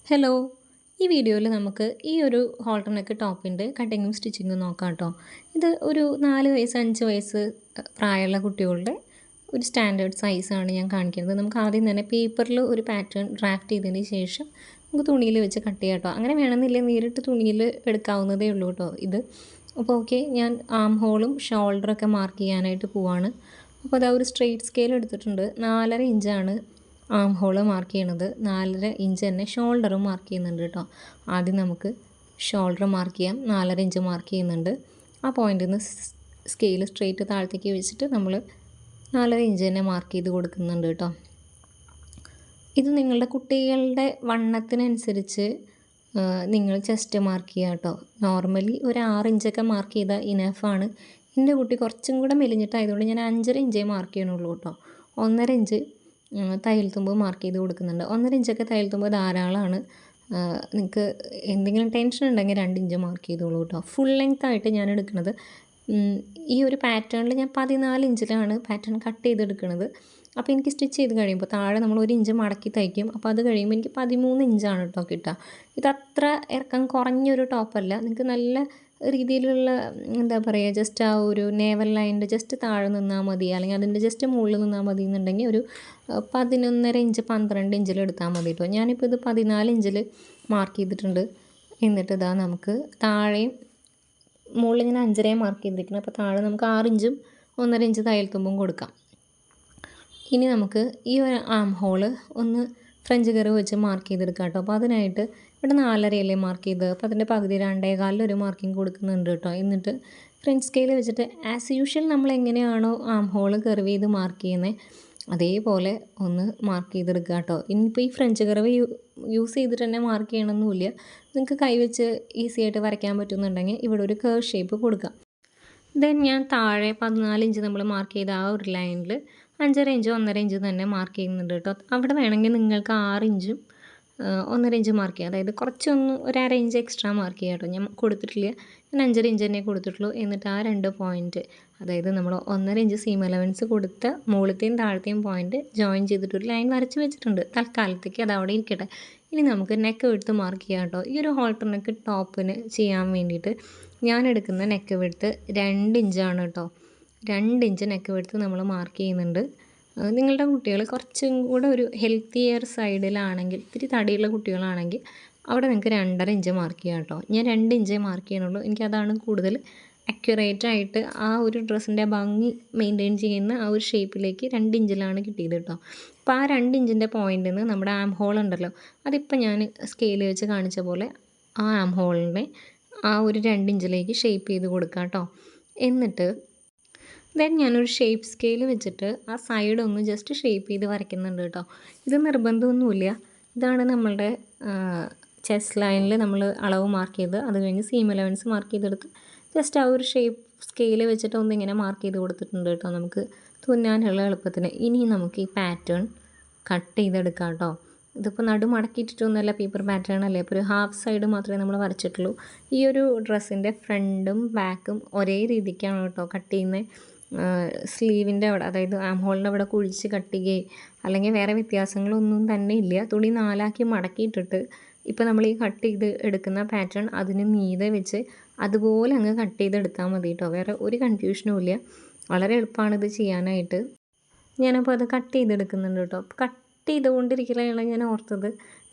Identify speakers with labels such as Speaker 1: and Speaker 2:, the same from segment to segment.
Speaker 1: Hello. ഈ വീഡിയോയിൽ നമുക്ക് ഈ ഒരു ഹോൾട്ടർ നെക്ക് ടോപ്പിൻ്റെ കട്ടിങ്ങും സ്റ്റിച്ചിങ്ങും നോക്കാം കേട്ടോ. ഇത് ഒരു 4 വയസ്സ് 5 വയസ്സ് പ്രായമുള്ള കുട്ടികളുടെ ഒരു സ്റ്റാൻഡേർഡ് സൈസാണ് ഞാൻ കാണിക്കുന്നത്. നമുക്ക് ആദ്യം തന്നെ പേപ്പറിൽ ഒരു പാറ്റേൺ ഡ്രാഫ്റ്റ് ചെയ്തതിന് ശേഷം നമുക്ക് തുണിയിൽ വെച്ച് കട്ട് ചെയ്യാം കേട്ടോ. അങ്ങനെ വേണമെന്നില്ല, നേരിട്ട് തുണിയിൽ എടുക്കാവുന്നതേ ഉള്ളൂ കേട്ടോ ഇത്. അപ്പോൾ ഓക്കെ, ഞാൻ ആം ഹോളും ഷോൾഡറൊക്കെ മാർക്ക് ചെയ്യാനായിട്ട് പോവാണ്. അപ്പോൾ അതാ ഒരു സ്ട്രെയിറ്റ് സ്കെയിൽ എടുത്തിട്ടുണ്ട്. 4.5 ഇഞ്ചാണ് ആം ഹോള് മാർക്ക് ചെയ്യണത്. 4.5 ഇഞ്ച് തന്നെ ഷോൾഡറും മാർക്ക് ചെയ്യുന്നുണ്ട് കേട്ടോ. ആദ്യം നമുക്ക് ഷോൾഡർ മാർക്ക് ചെയ്യാം. 4.5 ഇഞ്ച് മാർക്ക് ചെയ്യുന്നുണ്ട്. ആ പോയിന്റിൽ നിന്ന് സ്കെയിൽ സ്ട്രെയിറ്റ് താഴത്തേക്ക് വെച്ചിട്ട് നമ്മൾ 4.5 ഇഞ്ച് തന്നെ മാർക്ക് ചെയ്ത് കൊടുക്കുന്നുണ്ട് കേട്ടോ. ഇത് നിങ്ങളുടെ കുട്ടികളുടെ വണ്ണത്തിനനുസരിച്ച് നിങ്ങൾ ചെസ്റ്റ് മാർക്ക് ചെയ്യുക കേട്ടോ. നോർമലി ഒരു 6 ഇഞ്ചൊക്കെ മാർക്ക് ചെയ്താൽ ഇനഫാണ്. എൻ്റെ കുട്ടി കുറച്ചും കൂടെ മെലിഞ്ഞിട്ടായതുകൊണ്ട് ഞാൻ 5.5 ഇഞ്ചേ മാർക്ക് ചെയ്യണുള്ളൂ കേട്ടോ. 1.5 ഇഞ്ച് തയ്യൽ തുമ്പ് മാർക്ക് ചെയ്ത് കൊടുക്കുന്നുണ്ട്. 1.5 ഇഞ്ചൊക്കെ തയ്യൽ തുമ്പ് ധാരാളമാണ്. നിങ്ങൾക്ക് എന്തെങ്കിലും ടെൻഷൻ ഉണ്ടെങ്കിൽ 2 ഇഞ്ച് മാർക്ക് ചെയ്തോളൂ കേട്ടോ. ഫുൾ ലെങ്ത് ആയിട്ട് ഞാൻ എടുക്കുന്നത്. ഈ ഒരു പാറ്റേണിൽ ഞാൻ 14 ഇഞ്ചിലാണ് പാറ്റേൺ കട്ട് ചെയ്തെടുക്കുന്നത്. അപ്പോൾ എനിക്ക് സ്റ്റിച്ച് ചെയ്ത് കഴിയുമ്പോൾ താഴെ നമ്മൾ 1 ഇഞ്ച് മടക്കി തയ്ക്കും. അപ്പോൾ അത് കഴിയുമ്പോൾ എനിക്ക് 13 ഇഞ്ചാണ് കേട്ടോ കിട്ടുക. ഇതത്ര ഇറക്കം കുറഞ്ഞൊരു ടോപ്പല്ല. നിങ്ങൾക്ക് നല്ല രീതിയിലുള്ള എന്താ പറയുക, ജസ്റ്റ് ആ ഒരു നേവൽ ലൈനിൻ്റെ ജസ്റ്റ് താഴെ നിന്നാൽ മതി, അല്ലെങ്കിൽ അതിൻ്റെ ജസ്റ്റ് മുകളിൽ നിന്നാൽ മതി എന്നുണ്ടെങ്കിൽ ഒരു 11.5 ഇഞ്ച് 12 ഇഞ്ചിൽ എടുത്താൽ മതി കേട്ടോ. ഞാനിപ്പോൾ ഇത് 14 ഇഞ്ചിൽ മാർക്ക് ചെയ്തിട്ടുണ്ട്. എന്നിട്ട് ഇതാ നമുക്ക് താഴെയും മുകളിൽ ഇങ്ങനെ 5.5 മാർക്ക് ചെയ്തിരിക്കുന്നത്. അപ്പോൾ താഴെ നമുക്ക് 6 ഇഞ്ചും 1.5 ഇഞ്ച് തയ്യൽ തുമ്പും കൊടുക്കാം. ഇനി നമുക്ക് ഈ ഒരു ആം ഹോള് ഒന്ന് ഫ്രഞ്ച് കർവ് വെച്ച് മാർക്ക് ചെയ്തെടുക്കാം കേട്ടോ. അപ്പോൾ അതിനായിട്ട് ഇവിടെ 4.5 മാർക്ക് ചെയ്ത്, അപ്പോൾ അതിൻ്റെ പകുതി 2.25 ഒരു മാർക്കിങ് കൊടുക്കുന്നുണ്ട് കേട്ടോ. എന്നിട്ട് ഫ്രഞ്ച് സ്കെയിൽ വെച്ചിട്ട് ആസ് യൂഷ്വൽ നമ്മൾ എങ്ങനെയാണോ ആം ഹോള് കർവ് ചെയ്ത് മാർക്ക് ചെയ്യുന്നത് അതേപോലെ ഒന്ന് മാർക്ക് ചെയ്തെടുക്കുക കേട്ടോ. ഇനിയിപ്പോൾ ഈ ഫ്രഞ്ച് കർവ് യൂസ് ചെയ്തിട്ട് തന്നെ മാർക്ക് ചെയ്യണമെന്നില്ല. നിങ്ങൾക്ക് കൈവച്ച് ഈസി ആയിട്ട് വരയ്ക്കാൻ പറ്റുന്നുണ്ടെങ്കിൽ ഇവിടെ ഒരു കർവ് ഷേപ്പ് കൊടുക്കാം. ദെൻ ഞാൻ താഴെ 14 ഇഞ്ച് നമ്മൾ മാർക്ക് ചെയ്ത ആ ഒരു ലൈനിൽ 5.5 ഇഞ്ച് 1.5 ഇഞ്ച് തന്നെ മാർക്ക് ചെയ്യുന്നുണ്ട് കേട്ടോ. അവിടെ വേണമെങ്കിൽ നിങ്ങൾക്ക് 6 ഇഞ്ചും 1.5 ഇഞ്ച് മാർക്ക് ചെയ്യാം. അതായത് കുറച്ചൊന്ന് ഒരു 1/2 ഇഞ്ച് എക്സ്ട്രാ മാർക്ക് ചെയ്യാം കേട്ടോ. ഞാൻ കൊടുത്തിട്ടില്ല, ഞാൻ 5.5 ഇഞ്ച് തന്നെ കൊടുത്തിട്ടുള്ളൂ. എന്നിട്ട് ആ 2 പോയിൻറ്റ്, അതായത് നമ്മൾ 1.5 ഇഞ്ച് സീം അലവൻസ് കൊടുത്ത മുകളിലത്തെയും താഴത്തെയും പോയിൻറ്റ് ജോയിൻ ചെയ്തിട്ടൊരു ലൈൻ വരച്ച് വെച്ചിട്ടുണ്ട്. തൽക്കാലത്തേക്ക് അത് അവിടെ ഇരിക്കട്ടെ. ഇനി നമുക്ക് നെക്ക് വിഡ്ത്ത് മാർക്ക് ചെയ്യാം കേട്ടോ. ഈ ഒരു ഹോൾട്ടർ നെക്ക് ടോപ്പിന് ചെയ്യാൻ വേണ്ടിയിട്ട് ഞാൻ എടുക്കുന്ന നെക്ക് വിഡ്ത്ത് 2 ഇഞ്ചാണ് കേട്ടോ. 2 ഇഞ്ച് നെക്ക് വിഡ്ത്ത് നമ്മൾ മാർക്ക് ചെയ്യുന്നുണ്ട്. നിങ്ങളുടെ കുട്ടികൾ കുറച്ചും കൂടെ ഒരു ഹെൽത്തിയർ സൈഡിലാണെങ്കിൽ, ഇത്തിരി തടിയുള്ള കുട്ടികളാണെങ്കിൽ അവിടെ നിങ്ങൾക്ക് 2.5 ഇഞ്ച് മാർക്ക് ചെയ്യാം കേട്ടോ. ഞാൻ 2 ഇഞ്ചേ മാർക്ക് ചെയ്യണുള്ളൂ. എനിക്കതാണ് കൂടുതൽ അക്യുറേറ്റ് ആയിട്ട് ആ ഒരു ഡ്രസ്സിൻ്റെ ഭംഗി മെയിൻറ്റെയിൻ ചെയ്യുന്ന ആ ഒരു ഷേപ്പിലേക്ക് 2 ഇഞ്ചിലാണ് കിട്ടിയത് കേട്ടോ. അപ്പോൾ ആ 2 ഇഞ്ചിൻ്റെ പോയിൻ്റിൽ നിന്ന് നമ്മുടെ ആം ഹോൾ ഉണ്ടല്ലോ, അതിപ്പോൾ ഞാൻ സ്കെയിൽ വെച്ച് കാണിച്ച പോലെ ആ ആം ഹോളിനെ ആ ഒരു 2 ഇഞ്ചിലേക്ക് ഷേപ്പ് ചെയ്ത് കൊടുക്കാം കേട്ടോ. എന്നിട്ട് ദെൻ ഞാനൊരു ഷേപ്പ് സ്കെയിൽ വെച്ചിട്ട് ആ സൈഡ് ഒന്ന് ജസ്റ്റ് ഷേപ്പ് ചെയ്ത് വരയ്ക്കുന്നുണ്ട് കേട്ടോ. ഇത് നിർബന്ധമൊന്നുമില്ല. ഇതാണ് നമ്മളുടെ ചെസ്റ്റ് ലൈനിൽ നമ്മൾ അളവ് മാർക്ക് ചെയ്ത്, അത് കഴിഞ്ഞ് സീം അലവൻസ് മാർക്ക് ചെയ്തെടുത്ത് ജസ്റ്റ് ആ ഒരു ഷേപ്പ് സ്കെയിൽ വെച്ചിട്ട് ഒന്നിങ്ങനെ മാർക്ക് ചെയ്ത് കൊടുത്തിട്ടുണ്ട് കേട്ടോ, നമുക്ക് തുന്നാനുള്ള എളുപ്പത്തിന്. ഇനി നമുക്ക് ഈ പാറ്റേൺ കട്ട് ചെയ്തെടുക്കാം കേട്ടോ. ഇതിപ്പോൾ മടക്കിയിട്ടിട്ടൊന്നുമല്ല, പേപ്പർ പാറ്റേൺ അല്ലേ, അപ്പോൾ ഒരു ഹാഫ് സൈഡ് മാത്രമേ നമ്മൾ വരച്ചിട്ടുള്ളൂ. ഈ ഒരു ഡ്രസ്സിൻ്റെ ഫ്രണ്ടും ബാക്കും ഒരേ രീതിക്കാണ് കേട്ടോ കട്ട് ചെയ്യുന്നത്. സ്ലീവിൻ്റെ അവിടെ, അതായത് ആം ഹോളിൻ്റെ അവിടെ കുഴിച്ച് കട്ട് ചെയ്യുകയോ അല്ലെങ്കിൽ വേറെ വ്യത്യാസങ്ങളൊന്നും തന്നെ ഇല്ല. തുണി 4ആക്കി മടക്കിയിട്ടിട്ട് ഇപ്പോൾ നമ്മൾ ഈ കട്ട് ചെയ്ത് എടുക്കുന്ന പാറ്റേൺ അതിന് മീതെ വെച്ച് അതുപോലെ അങ്ങ് കട്ട് ചെയ്തെടുത്താൽ മതി കേട്ടോ. വേറെ ഒരു കൺഫ്യൂഷനും ഇല്ല. വളരെ എളുപ്പമാണ് ഇത് ചെയ്യാനായിട്ട്. ഞാനപ്പോൾ അത് കട്ട് ചെയ്തെടുക്കുന്നുണ്ട് കേട്ടോ. കട്ട് ചെയ്തുകൊണ്ടിരിക്കലാണ് ഞാൻ ഓർത്തത്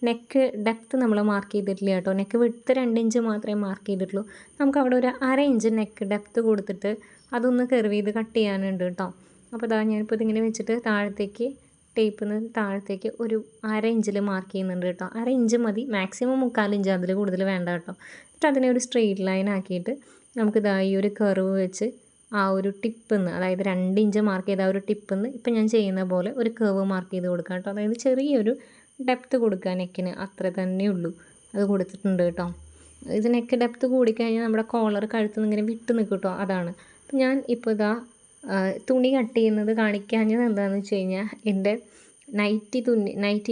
Speaker 1: നെക്ക് ഡെപ്ത്ത് നമ്മൾ മാർക്ക് ചെയ്തിട്ടില്ല കേട്ടോ. നെക്ക് വിഡ്ത്ത് 2 ഇഞ്ച് മാത്രമേ മാർക്ക് ചെയ്തിട്ടുള്ളൂ. നമുക്ക് അവിടെ ഒരു 1/2 ഇഞ്ച് നെക്ക് ഡെപ്ത്ത് കൊടുത്തിട്ട് അതൊന്ന് കർവ് ചെയ്ത് കട്ട് ചെയ്യാനുണ്ട് കേട്ടോ. അപ്പോൾ അതാ ഞാനിപ്പോൾ ഇതിങ്ങനെ വെച്ചിട്ട് താഴത്തേക്ക് ടേപ്പിൽ നിന്ന് താഴത്തേക്ക് ഒരു 1/2 ഇഞ്ചിൽ മാർക്ക് ചെയ്യുന്നുണ്ട് കേട്ടോ. 1/2 ഇഞ്ച് മതി, മാക്സിമം 3/4 ഇഞ്ച്, അതിൽ കൂടുതൽ വേണ്ട കേട്ടോ. എന്നിട്ട് അതിനെ ഒരു സ്ട്രെയിറ്റ് ലൈൻ ആക്കിയിട്ട് നമുക്കിതാ ഈ ഒരു കർവ് വെച്ച് ആ ഒരു ടിപ്പിൽ നിന്ന്, അതായത് 2 ഇഞ്ച് മാർക്ക് ചെയ്ത ആ ഒരു ടിപ്പിൽ നിന്ന് ഇപ്പം ഞാൻ ചെയ്യുന്ന പോലെ ഒരു കർവ് മാർക്ക് ചെയ്ത് കൊടുക്കാം കേട്ടോ. അതായത് ചെറിയൊരു ഡെപ്ത്ത് കൊടുക്കുക നെക്കിന്, അത്ര തന്നെ ഉള്ളൂ. അത് കൊടുത്തിട്ടുണ്ട് കേട്ടോ. ഇത് നെക്ക് ഡെപ്ത്ത് കൂടിക്കഴിഞ്ഞാൽ നമ്മുടെ കോളർ കഴുത്ത് നിന്ന് ഇങ്ങനെ വിട്ട് നിൽക്കും കേട്ടോ, അതാണ്. ഞാൻ ഇപ്പോൾ ഇതാ തുണി കട്ട് ചെയ്യുന്നത് കാണിക്കാഞ്ഞത് എന്താണെന്ന് വെച്ച് കഴിഞ്ഞാൽ എൻ്റെ നൈറ്റി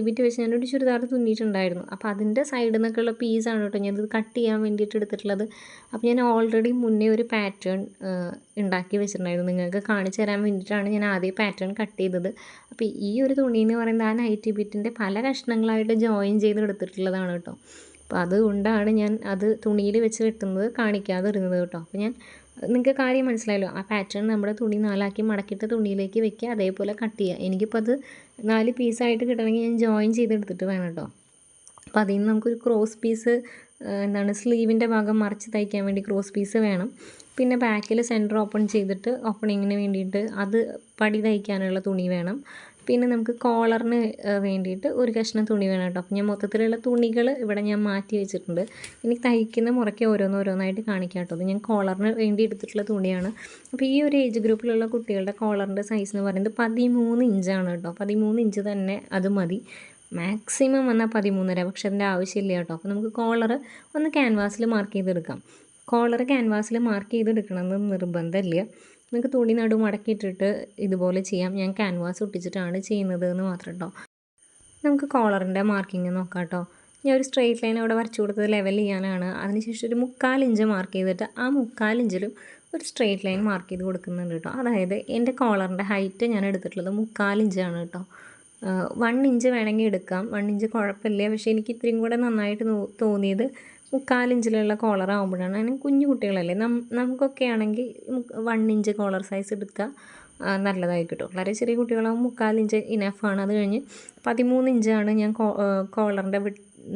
Speaker 1: ബിറ്റ് വെച്ച് ഞാനൊരു ചുരിദാർ തുന്നിയിട്ടുണ്ടായിരുന്നു. അപ്പോൾ അതിൻ്റെ സൈഡിൽ നിന്നൊക്കെയുള്ള പീസാണ് കേട്ടോ ഞാനിത് കട്ട് ചെയ്യാൻ വേണ്ടിയിട്ട് എടുത്തിട്ടുള്ളത്. അപ്പോൾ ഞാൻ ഓൾറെഡി മുന്നേ ഒരു പാറ്റേൺ ഉണ്ടാക്കി വെച്ചിട്ടുണ്ടായിരുന്നു. നിങ്ങൾക്ക് കാണിച്ചു തരാൻ വേണ്ടിയിട്ടാണ് ഞാൻ ആദ്യം പാറ്റേൺ കട്ട് ചെയ്തത്. അപ്പോൾ ഈ ഒരു തുണി എന്ന് പറയുന്നത് ആ നൈറ്റി ബിറ്റിൻ്റെ പല കഷ്ണങ്ങളായിട്ട് ജോയിൻ ചെയ്ത് എടുത്തിട്ടുള്ളതാണ് കേട്ടോ. അപ്പോൾ അതുകൊണ്ടാണ് ഞാൻ അത് തുണിയിൽ വെച്ച് വെട്ടുന്നത് കാണിക്കാതിരുന്നത് കേട്ടോ. അപ്പോൾ നിങ്ങൾക്ക് കാര്യം മനസ്സിലായല്ലോ. ആ പാറ്റേൺ നമ്മുടെ തുണി 4 മടക്കിയിട്ട് തുണിയിലേക്ക് വെക്കുക, അതേപോലെ കട്ട് ചെയ്യുക. എനിക്കിപ്പോൾ അത് 4 പീസായിട്ട് കിട്ടണമെങ്കിൽ ഞാൻ ജോയിൻ ചെയ്തെടുത്തിട്ട് വേണം കേട്ടോ. അപ്പോൾ അതിൽ നിന്ന് നമുക്കൊരു ക്രോസ് പീസ് സ്ലീവിൻ്റെ ഭാഗം മറിച്ച് തയ്ക്കാൻ വേണ്ടി ക്രോസ് പീസ് വേണം. പിന്നെ ബാക്കിൽ സെൻറ്റർ ഓപ്പൺ ചെയ്തിട്ട് ഓപ്പണിങ്ങിന് വേണ്ടിയിട്ട് അത് പടി തയ്ക്കാനുള്ള തുണി വേണം. പിന്നെ നമുക്ക് കോളറിന് വേണ്ടിയിട്ട് ഒരു കഷ്ണം തുണി വേണം കേട്ടോ. അപ്പോൾ ഞാൻ മൊത്തത്തിലുള്ള തുണികൾ ഇവിടെ ഞാൻ മാറ്റി വെച്ചിട്ടുണ്ട്. ഇനി തയ്ക്കുന്ന മുറയ്ക്ക് ഓരോന്നായിട്ട് കാണിക്കാം കേട്ടോ. അത് ഞാൻ കോളറിന് വേണ്ടി എടുത്തിട്ടുള്ള തുണിയാണ്. അപ്പോൾ ഈ ഒരു ഏജ് ഗ്രൂപ്പിലുള്ള കുട്ടികളുടെ കോളറിൻ്റെ സൈസ് എന്ന് പറയുന്നത് 13 ഇഞ്ചാണ് കേട്ടോ. 13 ഇഞ്ച് തന്നെ അത് മതി. മാക്സിമം വന്നാൽ 13.5, പക്ഷെ അതിൻ്റെ ആവശ്യമില്ല കേട്ടോ. അപ്പോൾ നമുക്ക് കോളർ ഒന്ന് ക്യാൻവാസിൽ മാർക്ക് ചെയ്തെടുക്കാം. കോളർ ക്യാൻവാസിൽ മാർക്ക് ചെയ്തെടുക്കണമെന്ന് നിർബന്ധമില്ല. നിങ്ങൾക്ക് തുണി മടക്കിയിട്ടിട്ട് ഇതുപോലെ ചെയ്യാം. ഞാൻ ക്യാൻവാസ് ഒട്ടിച്ചിട്ടാണ് ചെയ്യുന്നത് എന്ന് മാത്രം കേട്ടോ. നമുക്ക് കോളറിൻ്റെ മാർക്കിങ് നോക്കാം കേട്ടോ. ഞാൻ ഒരു സ്ട്രെയിറ്റ് ലൈൻ അവിടെ വരച്ചു കൊടുത്തത് ലെവൽ ചെയ്യാനാണ്. അതിനുശേഷം ഒരു 3/4 ഇഞ്ച് മാർക്ക് ചെയ്തിട്ട് ആ 3/4 ഇഞ്ചിലും ഒരു സ്ട്രെയിറ്റ് ലൈൻ മാർക്ക് ചെയ്ത് കൊടുക്കുന്നുണ്ട് കേട്ടോ. അതായത് എൻ്റെ കോളറിൻ്റെ ഹൈറ്റ് ഞാൻ എടുത്തിട്ടുള്ളത് 3/4 ഇഞ്ചാണ് കേട്ടോ. 1 ഇഞ്ച് വേണമെങ്കിൽ എടുക്കാം, 1 ഇഞ്ച് കുഴപ്പമില്ല. പക്ഷേ എനിക്ക് ഇത്രയും കൂടെ നന്നായിട്ട് തോന്നിയത് 3/4 ഇഞ്ചിലുള്ള കോളർ ആകുമ്പോഴാണ്. അതിന് കുഞ്ഞു കുട്ടികളല്ലേ, നമുക്കൊക്കെ ആണെങ്കിൽ 1 ഇഞ്ച് കോളർ സൈസ് എടുക്കുക, നല്ലതായിരിക്കും കേട്ടോ. വളരെ ചെറിയ കുട്ടികളാകുമ്പോൾ 3/4 ഇഞ്ച് ഇനഫാണ്. അത് കഴിഞ്ഞ് 13 ഇഞ്ചാണ് ഞാൻ കോളറിൻ്റെ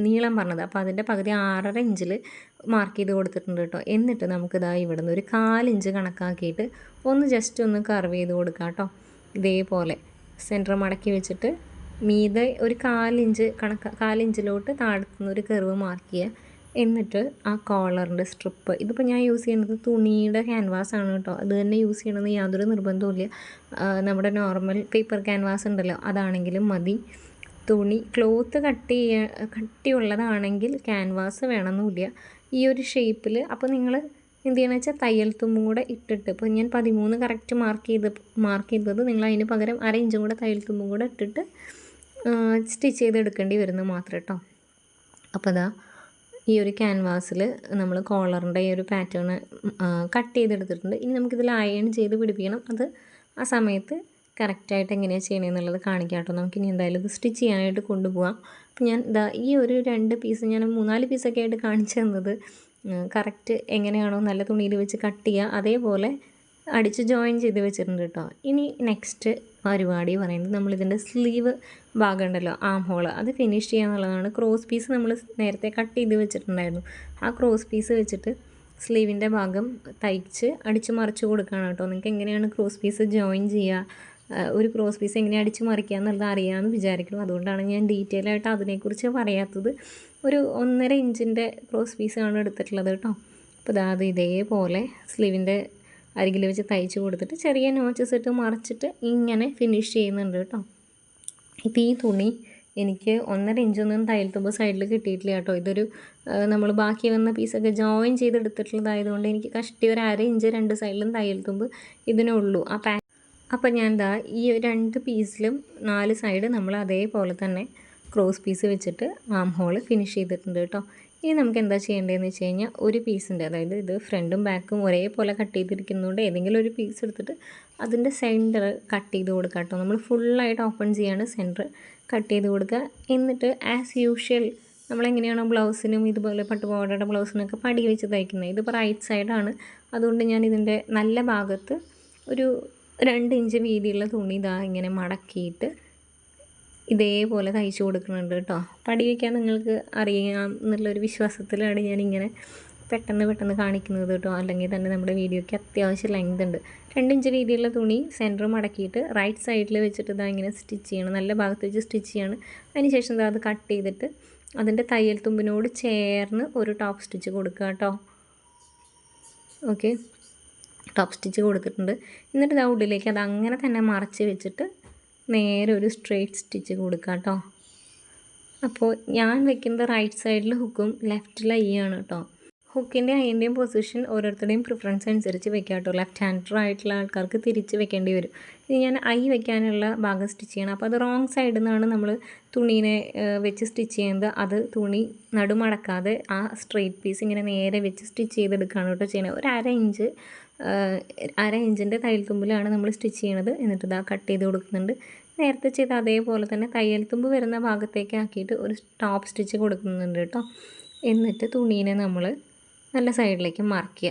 Speaker 1: നീളം പറഞ്ഞത്. അപ്പോൾ അതിൻ്റെ പകുതി 6.5 ഇഞ്ചിൽ മാർക്ക് ചെയ്ത് കൊടുത്തിട്ടുണ്ട് കേട്ടോ. എന്നിട്ട് നമുക്കിതാ ഇവിടെ നിന്ന് ഒരു 1/4 ഇഞ്ച് കണക്കാക്കിയിട്ട് ജസ്റ്റ് ഒന്ന് കർവ് ചെയ്ത് കൊടുക്കാം കേട്ടോ. ഇതേപോലെ സെൻറ്റർ മടക്കി വെച്ചിട്ട് മീതെ ഒരു 1/4 ഇഞ്ച് 1/4 ഇഞ്ചിലോട്ട് താഴത്തുനിന്ന് ഒരു കർവ് മാർക്ക് ചെയ്യുക. എന്നിട്ട് ആ കോളറിൻ്റെ സ്ട്രിപ്പ്, ഇതിപ്പോൾ ഞാൻ യൂസ് ചെയ്യുന്നത് തുണിയുടെ ക്യാൻവാസാണ് കേട്ടോ. അത് തന്നെ യൂസ് ചെയ്യണമെന്ന് യാതൊരു നിർബന്ധവുമില്ല. നമ്മുടെ നോർമൽ പേപ്പർ ക്യാൻവാസ് ഉണ്ടല്ലോ, അതാണെങ്കിലും മതി. ക്ലോത്ത് കട്ടിയുള്ളതാണെങ്കിൽ ക്യാൻവാസ് വേണമെന്നില്ല. ഈ ഒരു ഷേപ്പിൽ അപ്പോൾ നിങ്ങൾ എന്ത് ചെയ്യണമെന്ന് വെച്ചാൽ തയ്യൽ തുമ്പും കൂടെ ഇട്ടിട്ട്, ഇപ്പോൾ ഞാൻ 13 കറക്റ്റ് മാർക്ക് ചെയ്തത് നിങ്ങൾ അതിന് പകരം 1/2 ഇഞ്ചും കൂടെ തയ്യൽ തുമ്പും കൂടെ ഇട്ടിട്ട് സ്റ്റിച്ച് ചെയ്തെടുക്കേണ്ടി വരുന്നത് മാത്രം കേട്ടോ. അപ്പോൾ അതാ ഈ ഒരു ക്യാൻവാസിൽ നമ്മൾ കോളറിൻ്റെ ഈ ഒരു പാറ്റേൺ കട്ട് ചെയ്തെടുത്തിട്ടുണ്ട്. ഇനി നമുക്കിതിൽ അയൺ ചെയ്ത് പിടിപ്പിക്കണം. അത് ആ സമയത്ത് കറക്റ്റായിട്ട് എങ്ങനെയാണ് ചെയ്യണമെന്നുള്ളത് കാണിക്കാം കേട്ടോ. നമുക്കിനി എന്തായാലും ഇത് സ്റ്റിച്ച് ചെയ്യാനായിട്ട് കൊണ്ടുപോകാം. അപ്പോൾ ഞാൻ ഈ ഒരു 2 പീസ് ഞാൻ 3-4 പീസൊക്കെ ആയിട്ട് കാണിച്ചു തന്നത് കറക്റ്റ് എങ്ങനെയാണോ നല്ല തുണിയിൽ വെച്ച് കട്ട് ചെയ്യുക അതേപോലെ അടിച്ച് ജോയിൻ ചെയ്ത് വെച്ചിട്ടുണ്ട് കേട്ടോ. ഇനി നെക്സ്റ്റ് പരിപാടി പറയുന്നത് നമ്മളിതിൻ്റെ സ്ലീവ് ഭാഗം ഉണ്ടല്ലോ, ആം ഹോൾ, അത് ഫിനിഷ് ചെയ്യുക എന്നുള്ളതാണ്. ക്രോസ് പീസ് നമ്മൾ നേരത്തെ കട്ട് ചെയ്ത് വെച്ചിട്ടുണ്ടായിരുന്നു. ആ ക്രോസ് പീസ് വെച്ചിട്ട് സ്ലീവിൻ്റെ ഭാഗം തയ്ച്ച് അടിച്ച് മറിച്ച് കൊടുക്കുകയാണ് കേട്ടോ. നിങ്ങൾക്ക് എങ്ങനെയാണ് ക്രോസ് പീസ് ജോയിൻ ചെയ്യുക, ഒരു ക്രോസ് പീസ് എങ്ങനെ അടിച്ച് മറിക്കുക എന്നുള്ളത് അറിയാമെന്ന് വിചാരിക്കുന്നു. അതുകൊണ്ടാണ് ഞാൻ ഡീറ്റെയിൽ ആയിട്ട് അതിനെക്കുറിച്ച് പറയാത്തത്. ഒരു 1.5 ഇഞ്ചിൻ്റെ ക്രോസ് പീസാണ് എടുത്തിട്ടുള്ളത് കേട്ടോ. അപ്പോൾ അത് ഇതേപോലെ സ്ലീവിൻ്റെ അരികിൽ വെച്ച് തയ്ച്ച് കൊടുത്തിട്ട് ചെറിയ നോച്ചസ് ഇട്ട് മറിച്ചിട്ട് ഇങ്ങനെ ഫിനിഷ് ചെയ്യുന്നുണ്ട് കേട്ടോ. ഇപ്പോൾ ഈ തുണി എനിക്ക് 1.5 ഇഞ്ചൊന്നും തയ്യൽ തുമ്പ് സൈഡിൽ കിട്ടിയിട്ടില്ല കേട്ടോ. ഇതൊരു നമ്മൾ ബാക്കി വന്ന പീസൊക്കെ ജോയിൻ ചെയ്തെടുത്തിട്ടുള്ളതായതുകൊണ്ട് എനിക്ക് കഷ്ടി ഒരു 1/2 ഇഞ്ച് 2 സൈഡിലും തയ്യൽ തുമ്പ് ഇതിനുള്ളൂ. അപ്പോൾ ഞാൻ ഈ 2 പീസിലും 4 സൈഡ് നമ്മൾ അതേപോലെ തന്നെ ക്രോസ് പീസ് വെച്ചിട്ട് ആം ഹോൾ ഫിനിഷ് ചെയ്തിട്ടുണ്ട് കേട്ടോ. ഇനി നമുക്ക് എന്താ ചെയ്യേണ്ടതെന്ന് വെച്ച് കഴിഞ്ഞാൽ ഒരു പീസിൻ്റെ, അതായത് ഇത് ഫ്രണ്ടും ബാക്കും ഒരേപോലെ കട്ട് ചെയ്തിരിക്കുന്നതുകൊണ്ട് ഏതെങ്കിലും ഒരു പീസ് എടുത്തിട്ട് അതിൻ്റെ സെൻറ്റർ കട്ട് ചെയ്ത് കൊടുക്കുക കേട്ടോ. നമ്മൾ ഫുള്ളായിട്ട് ഓപ്പൺ ചെയ്യാണ് സെൻറ്റർ കട്ട് ചെയ്ത് കൊടുക്കുക. എന്നിട്ട് ആസ് യൂഷ്വൽ നമ്മളെങ്ങനെയാണോ ബ്ലൗസിനും ഇതുപോലെ പട്ടുപാവാടയുടെ ബ്ലൗസിനൊക്കെ പടി വെച്ച് തയ്ക്കുന്നത്, ഇതിപ്പോൾ റൈറ്റ് സൈഡാണ്. അതുകൊണ്ട് ഞാൻ ഇതിൻ്റെ നല്ല ഭാഗത്ത് ഒരു 2 ഇഞ്ച് വീതിയുള്ള തുണി ഇങ്ങനെ മടക്കിയിട്ട് ഇതേപോലെ തയ്ച്ചു കൊടുക്കുന്നുണ്ട് കേട്ടോ. പടി വയ്ക്കാൻ നിങ്ങൾക്ക് അറിയാം എന്നുള്ളൊരു വിശ്വാസത്തിലാണ് ഞാനിങ്ങനെ പെട്ടെന്ന് കാണിക്കുന്നത് കേട്ടോ. അല്ലെങ്കിൽ തന്നെ നമ്മുടെ വീഡിയോയ്ക്ക് അത്യാവശ്യം ലെങ്ത് ഉണ്ട്. 2 ഇഞ്ച് വീതിയുള്ള തുണി സെൻറ്റർ മടക്കിയിട്ട് റൈറ്റ് സൈഡിൽ വെച്ചിട്ട് ഇങ്ങനെ സ്റ്റിച്ച് ചെയ്യണം, നല്ല ഭാഗത്ത് വെച്ച് സ്റ്റിച്ച് ചെയ്യണം. അതിനുശേഷം അത് കട്ട് ചെയ്തിട്ട് അതിൻ്റെ തയ്യൽ തുമ്പിനോട് ചേർന്ന് ഒരു ടോപ്പ് സ്റ്റിച്ച് കൊടുക്കുക കേട്ടോ. ഓക്കെ, ടോപ്പ് സ്റ്റിച്ച് കൊടുത്തിട്ടുണ്ട്. എന്നിട്ട് ഉള്ളിലേക്ക് അത് അങ്ങനെ തന്നെ മറച്ച് വെച്ചിട്ട് നേരെ ഒരു സ്ട്രെയിറ്റ് സ്റ്റിച്ച് കൊടുക്കുക കേട്ടോ. അപ്പോൾ ഞാൻ വെക്കുന്നത് റൈറ്റ് സൈഡിൽ ഹുക്കും ലെഫ്റ്റിൽ ഐയാണ് കേട്ടോ. ഹുക്കിൻ്റെ ഐൻ്റെയും പൊസിഷൻ ഓരോരുത്തരുടെയും പ്രിഫറൻസ് അനുസരിച്ച് വെക്കാം കേട്ടോ. ലെഫ്റ്റ് ഹാൻഡർ ആയിട്ടുള്ള ആൾക്കാർക്ക് തിരിച്ച് വെക്കേണ്ടി വരും. ഇത് ഞാൻ ഐ വെക്കാനുള്ള ഭാഗം സ്റ്റിച്ച് ചെയ്യണം. അപ്പോൾ അത് റോങ് സൈഡിൽ നിന്നാണ് നമ്മൾ തുണീനെ വെച്ച് സ്റ്റിച്ച് ചെയ്യുന്നത്. അത് തുണി നടുമടക്കാതെ ആ സ്ട്രെയിറ്റ് പീസ് ഇങ്ങനെ നേരെ വെച്ച് സ്റ്റിച്ച് ചെയ്തെടുക്കുകയാണ് കേട്ടോ ചെയ്യുന്നത്. ഒരു അര ഇഞ്ചിൻ്റെ തയ്യൽ തുമ്പിലാണ് നമ്മൾ സ്റ്റിച്ച് ചെയ്യണത്. എന്നിട്ട് ഇതാ കട്ട് ചെയ്ത് കൊടുക്കുന്നുണ്ട്. നേരത്തെ ചെയ്ത അതേപോലെ തന്നെ തയ്യൽ തുമ്പ് വരുന്ന ഭാഗത്തേക്ക് ആക്കിയിട്ട് ഒരു ടോപ്പ് സ്റ്റിച്ച് കൊടുക്കുന്നുണ്ട് കേട്ടോ. എന്നിട്ട് തുണീനെ നമ്മൾ നല്ല സൈഡിലേക്ക് മറിക്കുക.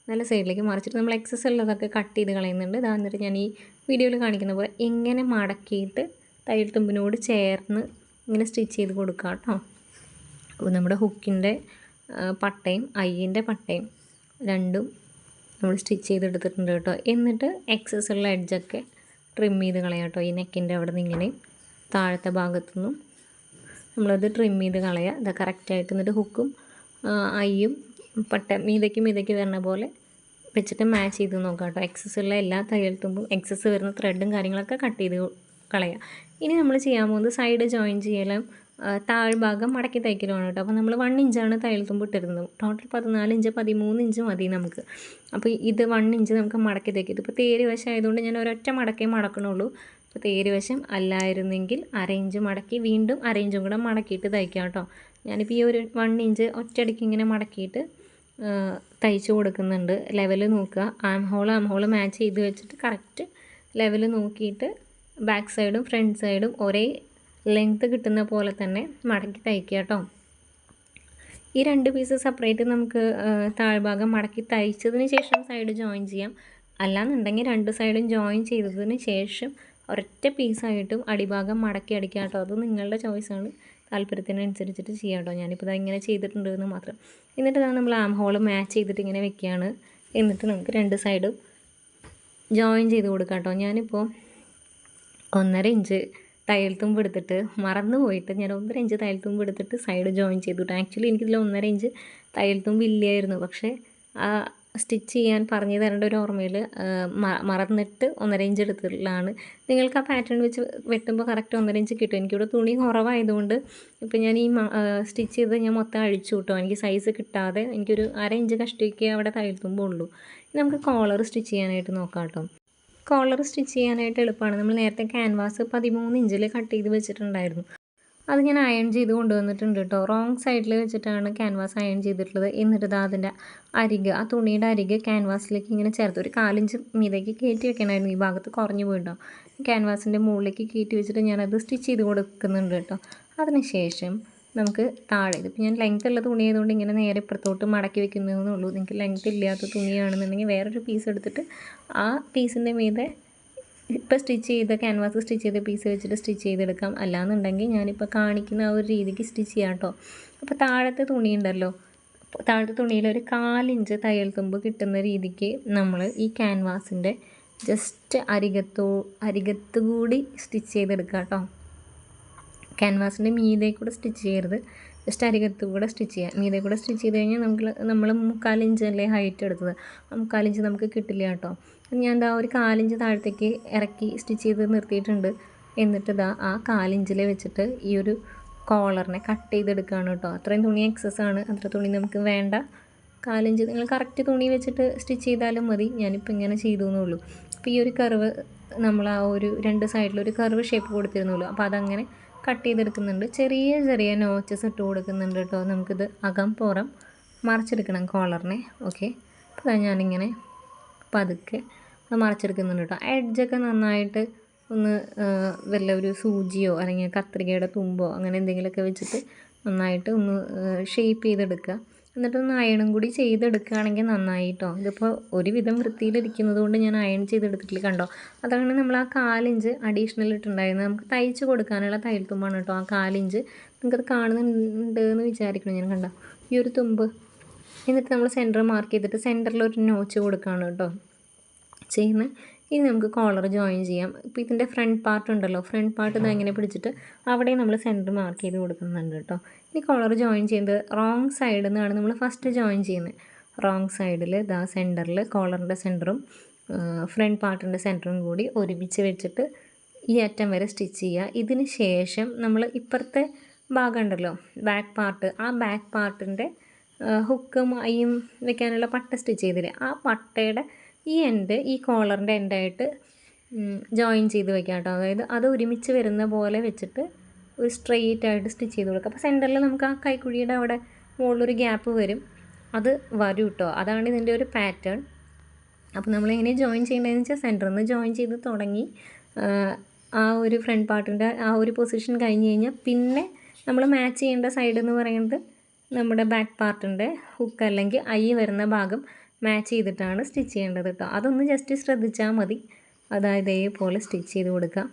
Speaker 1: നല്ല സൈഡിലേക്ക് മറിച്ചിട്ട് നമ്മൾ എക്സസ് ഉള്ളതൊക്കെ കട്ട് ചെയ്ത് കളയുന്നുണ്ട്. ഇതാ എന്നിട്ട് ഞാൻ ഈ വീഡിയോയിൽ കാണിക്കുന്ന പോലെ എങ്ങനെ മടക്കിയിട്ട് തയ്യൽ തുമ്പിനോട് ചേർന്ന് ഇങ്ങനെ സ്റ്റിച്ച് ചെയ്ത് കൊടുക്കുക കേട്ടോ. അപ്പോൾ നമ്മുടെ ഹുക്കിൻ്റെ പട്ടയും ഐൻ്റെ പട്ടയും രണ്ടും നമ്മൾ സ്റ്റിച്ച് ചെയ്തെടുത്തിട്ടുണ്ട് കേട്ടോ. എന്നിട്ട് എക്സസ് ഉള്ള എഡ്ജൊക്കെ ട്രിം ചെയ്ത് കളയാം കേട്ടോ. ഈ നെക്കിൻ്റെ അവിടെ നിന്ന് ഇങ്ങനെ താഴത്തെ ഭാഗത്തുനിന്നും നമ്മളത് ട്രിം ചെയ്ത് കളയുക. ഇത് കറക്റ്റായിട്ട്. എന്നിട്ട് ഹുക്കും ഐയും പട്ട മീതയ്ക്ക് വരണ പോലെ വെച്ചിട്ട് മാച്ച് ചെയ്ത് നോക്കാം കേട്ടോ. എക്സസ് ഉള്ള എല്ലാ തയ്യൽ തുമ്പും എക്സസ് വരുന്ന ത്രെഡും കാര്യങ്ങളൊക്കെ കട്ട് ചെയ്ത് കളയുക. ഇനി നമ്മൾ ചെയ്യാൻ പോകുന്നത് സൈഡ് ജോയിൻ ചെയ്യലും താഴ്ഭാഗം മടക്കി തയ്ക്കലുമാണ് കേട്ടോ. അപ്പോൾ നമ്മൾ 1 ഇഞ്ചാണ് തയ്യൽ തുമ്പ് ഇട്ടിരുന്നത്. ടോട്ടൽ 14 ഇഞ്ച് 13 ഇഞ്ച് മതി നമുക്ക്. അപ്പോൾ ഇത് 1 ഇഞ്ച് നമുക്ക് മടക്കി തയ്ക്കും. ഇതിപ്പോൾ തേര് വശം ആയതുകൊണ്ട് ഞാൻ ഒരൊറ്റ മടക്കേ മടക്കണുള്ളൂ. അപ്പോൾ തേര് വശം അല്ലായിരുന്നെങ്കിൽ അര ഇഞ്ച് മടക്കി വീണ്ടും അര ഇഞ്ചും കൂടെ മടക്കിയിട്ട് തയ്ക്കാം കേട്ടോ. ഞാനിപ്പോൾ ഈ ഒരു 1 ഇഞ്ച് ഒറ്റയടിക്ക് ഇങ്ങനെ മടക്കിയിട്ട് തയ്ച്ച് കൊടുക്കുന്നുണ്ട്. ലെവൽ നോക്കുക. ആം ഹോൾ മാച്ച് ചെയ്ത് വെച്ചിട്ട് കറക്റ്റ് ലെവൽ നോക്കിയിട്ട് ബാക്ക് സൈഡും ഫ്രണ്ട് സൈഡും ഒരേ ലെങ്ത്ത് കിട്ടുന്ന പോലെ തന്നെ മടക്കി തയ്ക്കുക കേട്ടോ. ഈ 2 പീസ് സെപ്പറേറ്റ് നമുക്ക് താഴ്ഭാഗം മടക്കി തയ്ച്ചതിന് ശേഷം സൈഡ് ജോയിൻ ചെയ്യാം. അല്ലാന്നുണ്ടെങ്കിൽ 2 സൈഡും ജോയിൻ ചെയ്തതിന് ശേഷം ഒരൊറ്റ പീസായിട്ടും അടിഭാഗം മടക്കി അടിക്കാം കേട്ടോ. അത് നിങ്ങളുടെ ചോയ്സാണ്. താല്പര്യത്തിനനുസരിച്ചിട്ട് ചെയ്യാം കേട്ടോ. ഞാനിപ്പോൾ ഇതാ ഇങ്ങനെ ചെയ്തിട്ടുണ്ട് എന്ന് മാത്രം. എന്നിട്ട് ഇതാണ് നമ്മൾ ആം ഹോൾ മാച്ച് ചെയ്തിട്ട് ഇങ്ങനെ വെക്കുകയാണ്. എന്നിട്ട് നമുക്ക് 2 സൈഡും ജോയിൻ ചെയ്ത് കൊടുക്കാം കേട്ടോ. ഞാനിപ്പോൾ 1.5 ഇഞ്ച് തയ്യൽ തുമ്പ് എടുത്തിട്ട് മറന്നു പോയിട്ട് ഞാൻ 1.5 ഇഞ്ച് തയ്യൽ തുമ്പ് എടുത്തിട്ട് സൈഡ് ജോയിൻ ചെയ്തു കേട്ടോ. ആക്ച്വലി എനിക്കിതിൽ 1.5 ഇഞ്ച് തയ്യൽ തുമ്പ് ഇല്ലായിരുന്നു. പക്ഷേ സ്റ്റിച്ച് ചെയ്യാൻ പറഞ്ഞു തരേണ്ട ഒരു ഓർമ്മയിൽ മറന്നിട്ട് 1.5 ഇഞ്ച് എടുത്തിട്ടുള്ളതാണ്. നിങ്ങൾക്ക് ആ പാറ്റേൺ വെച്ച് വെട്ടുമ്പോൾ കറക്റ്റ് 1.5 ഇഞ്ച് കിട്ടും. എനിക്കിവിടെ തുണി കുറവായതുകൊണ്ട് ഇപ്പോൾ ഞാൻ ഈ സ്റ്റിച്ച് ചെയ്ത് ഞാൻ മൊത്തം അഴിച്ചു കിട്ടും. എനിക്ക് സൈസ് കിട്ടാതെ എനിക്കൊരു അര ഇഞ്ച് കഷ്ടിക്ക് അവിടെ തയ്യൽ തുമ്പുള്ളൂ. നമുക്ക് കോളർ സ്റ്റിച്ച് ചെയ്യാനായിട്ട് നോക്കാം കേട്ടോ. കോളർ സ്റ്റിച്ച് ചെയ്യാനായിട്ട് എളുപ്പമാണ്. നമ്മൾ നേരത്തെ ക്യാൻവാസ് 13 ഇഞ്ചിൽ കട്ട് ചെയ്ത് വെച്ചിട്ടുണ്ടായിരുന്നു. അത് ഞാൻ അയൺ ചെയ്ത് കൊണ്ടുവന്നിട്ടുണ്ട് കേട്ടോ. റോങ് സൈഡിൽ വെച്ചിട്ടാണ് ക്യാൻവാസ് അയൺ ചെയ്തിട്ടുള്ളത്. എന്നിട്ട് അതിൻ്റെ അരിക്, ആ തുണിയുടെ അരിക് ക്യാൻവാസിലേക്ക് ഇങ്ങനെ ചേർത്ത് ഒരു 4 ഇഞ്ച് മീതേക്ക് കയറ്റി വെക്കണമായിരുന്നു. ഈ ഭാഗത്ത് കുറഞ്ഞു പോയിട്ടോ. ക്യാൻവാസിൻ്റെ മുകളിലേക്ക് കയറ്റി വെച്ചിട്ട് ഞാനത് സ്റ്റിച്ച് ചെയ്ത് കൊടുക്കുന്നുണ്ട് കേട്ടോ. അതിനുശേഷം നമുക്ക് താഴെ, ഇതിപ്പോൾ ഞാൻ ലെങ്ത് ഉള്ള തുണി ആയതുകൊണ്ട് ഇങ്ങനെ നേരെ ഇപ്പുറത്തോട്ട് മടക്കി വെക്കുന്നതേ ഉള്ളൂ. നിങ്ങൾക്ക് ലെങ്ത് ഇല്ലാത്ത തുണിയാണെന്നുണ്ടെങ്കിൽ വേറൊരു പീസ് എടുത്തിട്ട് ആ പീസിൻ്റെ മീതെ ഇപ്പോൾ സ്റ്റിച്ച് ചെയ്ത ക്യാൻവാസ് സ്റ്റിച്ച് ചെയ്ത പീസ് വെച്ചിട്ട് സ്റ്റിച്ച് ചെയ്തെടുക്കാം. അല്ലാന്നുണ്ടെങ്കിൽ ഞാനിപ്പോൾ കാണിക്കുന്ന ആ ഒരു രീതിക്ക് സ്റ്റിച്ച് ചെയ്യാം കേട്ടോ. അപ്പോൾ താഴത്തെ തുണി ഉണ്ടല്ലോ, താഴത്തെ തുണിയിൽ ഒരു 4 ഇഞ്ച് തയ്യൽ തുമ്പ് കിട്ടുന്ന രീതിക്ക് നമ്മൾ ഈ ക്യാൻവാസിൻ്റെ ജസ്റ്റ് അരികത്തുകൂടി സ്റ്റിച്ച് ചെയ്തെടുക്കുക കേട്ടോ. ക്യാൻവാസിൻ്റെ മീതെ കൂടെ സ്റ്റിച്ച് ചെയ്യരുത്, ജസ്റ്റ് അരികത്ത് കൂടെ സ്റ്റിച്ച് ചെയ്യാം. മീതെ കൂടെ സ്റ്റിച്ച് ചെയ്ത് കഴിഞ്ഞാൽ നമ്മൾ 3/4 ഇഞ്ചല്ലേ ഹൈറ്റ് എടുത്തത്, ആ 3/4 ഇഞ്ച് നമുക്ക് കിട്ടില്ല കേട്ടോ. ഞാൻ എന്താ ഒരു 4 ഇഞ്ച് താഴത്തേക്ക് ഇറക്കി സ്റ്റിച്ച് ചെയ്ത് നിർത്തിയിട്ടുണ്ട്. എന്നിട്ട് ഇതാ ആ 4 ഇഞ്ചിൽ വെച്ചിട്ട് ഈ ഒരു കോളറിനെ കട്ട് ചെയ്തെടുക്കുകയാണ് കേട്ടോ. അത്രയും തുണി എക്സസ് ആണ്, അത്ര തുണി നമുക്ക് വേണ്ട. 4 ഇഞ്ച് നിങ്ങൾ കറക്റ്റ് തുണി വെച്ചിട്ട് സ്റ്റിച്ച് ചെയ്താലും മതി. ഞാനിപ്പോൾ ഇങ്ങനെ ചെയ്തു എന്നുള്ളൂ. അപ്പോൾ ഈ ഒരു കർവ് നമ്മൾ ആ ഒരു 2 സൈഡിലൊരു കർവ് ഷേപ്പ് കൊടുത്തിരുന്നല്ലോ, അപ്പോൾ അതങ്ങനെ കട്ട് ചെയ്തെടുക്കുന്നുണ്ട്. ചെറിയ നോച്ചസ് ഇട്ട് കൊടുക്കുന്നുണ്ട് കേട്ടോ. നമുക്കിത് അകം പുറം മറിച്ചെടുക്കണം കോളറിനെ. ഓക്കെ, അപ്പോൾ ഞാനിങ്ങനെ പതുക്കെ അത് മറിച്ചെടുക്കുന്നുണ്ട് കേട്ടോ. എഡ്ജൊക്കെ നന്നായിട്ട് ഒന്ന് വല്ല ഒരു സൂചിയോ അല്ലെങ്കിൽ കത്രികയുടെ തുമ്പോ അങ്ങനെ എന്തെങ്കിലുമൊക്കെ വെച്ചിട്ട് നന്നായിട്ട് ഒന്ന് ഷേപ്പ് ചെയ്തെടുക്കുക. എന്നിട്ടൊന്ന് അയണും കൂടി ചെയ്തെടുക്കുകയാണെങ്കിൽ നന്നായി കേട്ടോ. ഇതിപ്പോൾ ഒരുവിധം വൃത്തിയിലിരിക്കുന്നത് കൊണ്ട് ഞാൻ അയൺ ചെയ്തെടുത്തിട്ടില്ല, കണ്ടോ. അതാണ് നമ്മൾ ആ 4 ഇഞ്ച് അഡീഷണൽ ഇട്ടുണ്ടായിരുന്നത്. നമുക്ക് തയ്ച്ച് കൊടുക്കാനുള്ള തയ്യൽ തുമ്പാണ് കേട്ടോ ആ 4 ഇഞ്ച്. നിങ്ങൾക്കത് കാണുന്നുണ്ട് എന്ന് വിചാരിക്കണം. ഞാൻ കണ്ടോ ഈ ഒരു തുമ്പ്. എന്നിട്ട് നമ്മൾ സെൻറ്റർ മാർക്ക് ചെയ്തിട്ട് സെൻറ്ററിൽ ഒരു നോച്ച് കൊടുക്കുകയാണ് കേട്ടോ ചെയ്യുന്നത്. ഇനി നമുക്ക് കോളർ ജോയിൻ ചെയ്യാം. ഇപ്പോൾ ഇതിൻ്റെ ഫ്രണ്ട് പാർട്ട് ഉണ്ടല്ലോ, ഫ്രണ്ട് പാർട്ട് ഇത് എങ്ങനെ പിടിച്ചിട്ട് അവിടെ നമ്മൾ സെൻറ്റർ മാർക്ക് ചെയ്ത് കൊടുക്കുന്നുണ്ട് കേട്ടോ. ഇനി കോളർ ജോയിൻ ചെയ്യുന്നത് റോങ് സൈഡിൽ നിന്നാണ് നമ്മൾ ഫസ്റ്റ് ജോയിൻ ചെയ്യുന്നത്. റോങ് സൈഡിൽ ഇതാ സെൻറ്ററിൽ കോളറിൻ്റെ സെൻറ്ററും ഫ്രണ്ട് പാർട്ടിൻ്റെ സെൻറ്ററും കൂടി ഒരുമിച്ച് വെച്ചിട്ട് ഈ അറ്റം വരെ സ്റ്റിച്ച് ചെയ്യുക. ഇതിന് ശേഷം നമ്മൾ ഇപ്പുറത്തെ ഭാഗം ഉണ്ടല്ലോ ബാക്ക് പാർട്ട്, ആ ബാക്ക് പാർട്ടിൻ്റെ ഹുക്കും ഐയും വെക്കാനുള്ള പട്ട സ്റ്റിച്ച് ചെയ്തില്ലേ, ആ പട്ടയുടെ ഈ എൻഡ് ഈ കോളറിൻ്റെ എൻഡായിട്ട് ജോയിൻ ചെയ്ത് വെക്കാം കേട്ടോ. അതായത് അത് ഒരുമിച്ച് വരുന്ന പോലെ വെച്ചിട്ട് ഒരു സ്ട്രെയിറ്റ് ആയിട്ട് സ്റ്റിച്ച് ചെയ്ത് കൊടുക്കുക. അപ്പോൾ സെൻറ്ററിൽ നമുക്ക് ആ കൈക്കുഴിയുടെ അവിടെ മുകളിലൊരു ഗ്യാപ്പ് വരും, അത് വരും കേട്ടോ. അതാണ് ഇതിൻ്റെ ഒരു പാറ്റേൺ. അപ്പോൾ നമ്മളെങ്ങനെ ജോയിൻ ചെയ്യേണ്ടതെന്ന് വെച്ചാൽ സെൻറ്ററിൽ നിന്ന് ജോയിൻ ചെയ്ത് തുടങ്ങി ആ ഒരു ഫ്രണ്ട് പാർട്ടിൻ്റെ ആ ഒരു പൊസിഷൻ കഴിഞ്ഞ് കഴിഞ്ഞാൽ പിന്നെ നമ്മൾ മാച്ച് ചെയ്യേണ്ട സൈഡ് എന്ന് പറയുന്നത് നമ്മുടെ ബാക്ക് പാർട്ടിൻ്റെ ഹുക്ക് അല്ലെങ്കിൽ ഐ വരുന്ന ഭാഗം മാച്ച് ചെയ്തിട്ടാണ് സ്റ്റിച്ച് ചെയ്യേണ്ടത് കേട്ടോ. അതൊന്ന് ജസ്റ്റ് ശ്രദ്ധിച്ചാൽ മതി. അതായത് ഇതേപോലെ സ്റ്റിച്ച് ചെയ്ത് കൊടുക്കുക.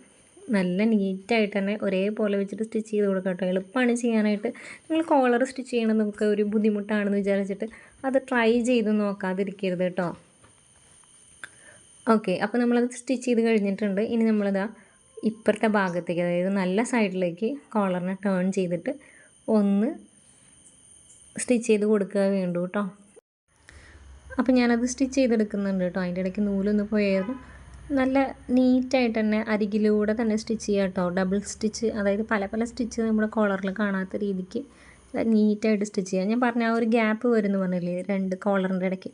Speaker 1: നല്ല നീറ്റായിട്ട് തന്നെ ഒരേപോലെ വെച്ചിട്ട് സ്റ്റിച്ച് ചെയ്ത് കൊടുക്കുക കേട്ടോ. എളുപ്പമാണ് ചെയ്യാനായിട്ട്. നിങ്ങൾ കോളർ സ്റ്റിച്ച് ചെയ്യണമെന്നൊക്കെ ഒരു ബുദ്ധിമുട്ടാണെന്ന് വിചാരിച്ചിട്ട് അത് ട്രൈ ചെയ്ത് നോക്കാതിരിക്കരുത് കേട്ടോ. ഓക്കെ, അപ്പോൾ നമ്മളത് സ്റ്റിച്ച് ചെയ്ത് കഴിഞ്ഞിട്ടുണ്ട്. ഇനി നമ്മളിതാ ഇപ്പുറത്തെ ഭാഗത്തേക്ക്, അതായത് നല്ല സൈഡിലേക്ക് കോളറിനെ ടേൺ ചെയ്തിട്ട് ഒന്ന് സ്റ്റിച്ച് ചെയ്ത് കൊടുക്കുക വേണ്ടു കേട്ടോ. അപ്പോൾ ഞാനത് സ്റ്റിച്ച് ചെയ്തെടുക്കുന്നുണ്ട് കേട്ടോ. അതിൻ്റെ ഇടയ്ക്ക് നൂലൊന്ന് പോയായിരുന്നു. നല്ല നീറ്റായിട്ട് തന്നെ അരികിലൂടെ തന്നെ സ്റ്റിച്ച് ചെയ്യുക കേട്ടോ. ഡബിൾ സ്റ്റിച്ച്, അതായത് പല പല സ്റ്റിച്ച് നമ്മുടെ കോളറിൽ കാണാത്ത രീതിക്ക് നീറ്റായിട്ട് സ്റ്റിച്ച് ചെയ്യുക. ഞാൻ പറഞ്ഞ ആ ഒരു ഗ്യാപ്പ് വരുമെന്ന് പറഞ്ഞില്ലേ രണ്ട് കോളറിൻ്റെ ഇടയ്ക്ക്.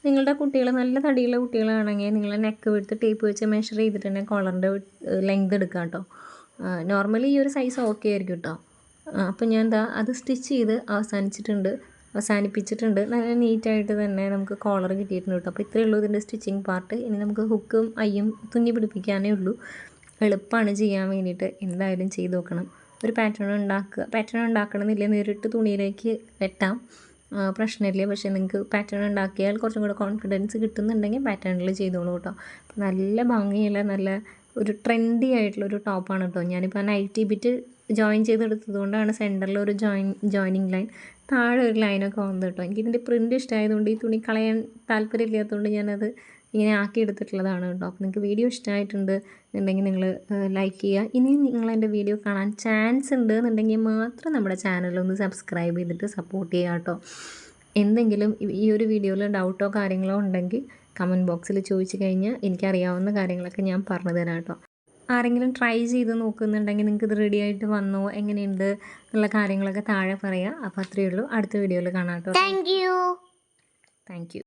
Speaker 1: നിങ്ങളുടെ കുട്ടികൾ നല്ല തടിയുള്ള കുട്ടികളാണെങ്കിൽ നിങ്ങൾ നെക്ക് വിട്ട് ടേപ്പ് വെച്ച് മെഷർ ചെയ്തിട്ട് തന്നെ കോളറിൻ്റെ ലെങ്ത് എടുക്കുക കേട്ടോ. നോർമലി ഈ ഒരു സൈസ് ഓക്കെ ആയിരിക്കും കേട്ടോ. അപ്പോൾ ഞാൻ അത് സ്റ്റിച്ച് ചെയ്ത് അവസാനിപ്പിച്ചിട്ടുണ്ട്. നല്ല നീറ്റായിട്ട് തന്നെ നമുക്ക് കോളർ കിട്ടിയിട്ടുണ്ട് കേട്ടോ. അപ്പോൾ ഇത്രയേ ഉള്ളൂ ഇതിൻ്റെ സ്റ്റിച്ചിങ് പാർട്ട്. ഇനി നമുക്ക് ഹുക്കും ഐയും തുന്നി പിടിപ്പിക്കാനേ ഉള്ളൂ. എളുപ്പമാണ് ചെയ്യാൻ വേണ്ടിയിട്ട്. എന്തായാലും ചെയ്ത് നോക്കണം. ഒരു പാറ്റേൺ ഉണ്ടാക്കണമെന്നില്ല, നേരിട്ട് തുണിയിലേക്ക് വെട്ടാം, പ്രശ്നമില്ല. പക്ഷേ നിങ്ങൾക്ക് പാറ്റേൺ ഉണ്ടാക്കിയാൽ കുറച്ചും കൂടെ കോൺഫിഡൻസ് കിട്ടുന്നുണ്ടെങ്കിൽ പാറ്റേണിൽ ചെയ്തോളൂ കേട്ടോ. അപ്പോൾ നല്ല ഭംഗിയുള്ള നല്ല ഒരു ട്രെൻഡി ആയിട്ടുള്ളൊരു ടോപ്പാണ് കേട്ടോ. ഞാനിപ്പോൾ നൈറ്റി ബിറ്റ് ജോയിൻ ചെയ്തെടുത്തത് കൊണ്ടാണ് സെൻറ്ററിൽ ഒരു ജോയിനിങ് ലൈൻ, താഴെ ഒരു ലൈനൊക്കെ വന്നത് കേട്ടോ. എനിക്കിതിൻ്റെ പ്രിൻറ്റ് ഇഷ്ടമായതുകൊണ്ട് ഈ തുണി കളയാൻ താല്പര്യമില്ലാത്തതുകൊണ്ട് ഞാനത് ഇങ്ങനെ ആക്കി എടുത്തിട്ടുള്ളതാണ് കേട്ടോ. അപ്പോൾ നിങ്ങൾക്ക് വീഡിയോ ഇഷ്ടമായിട്ടുണ്ട് എന്നുണ്ടെങ്കിൽ നിങ്ങൾ ലൈക്ക് ചെയ്യുക. ഇനിയും നിങ്ങളെൻ്റെ വീഡിയോ കാണാൻ ചാൻസ് ഉണ്ട് എന്നുണ്ടെങ്കിൽ മാത്രം നമ്മുടെ ചാനലൊന്ന് സബ്സ്ക്രൈബ് ചെയ്തിട്ട് സപ്പോർട്ട് ചെയ്യുക കേട്ടോ. എന്തെങ്കിലും ഈ ഒരു വീഡിയോയിൽ ഡൗട്ടോ കാര്യങ്ങളോ ഉണ്ടെങ്കിൽ കമൻറ്റ് ബോക്സിൽ ചോദിച്ചു കഴിഞ്ഞാൽ എനിക്കറിയാവുന്ന കാര്യങ്ങളൊക്കെ ഞാൻ പറഞ്ഞു തരാം കേട്ടോ. ആരെങ്കിലും ട്രൈ ചെയ്ത് നോക്കുന്നുണ്ടെങ്കിൽ നിങ്ങൾക്ക് ഇത് റെഡി ആയിട്ട് വന്നോ, എങ്ങനെയുണ്ട് എന്നുള്ള കാര്യങ്ങളൊക്കെ താഴെ പറയാം. അപ്പോൾ അത്രയേ ഉള്ളൂ. അടുത്ത വീഡിയോയിൽ കാണാം കേട്ടോ. Thank you.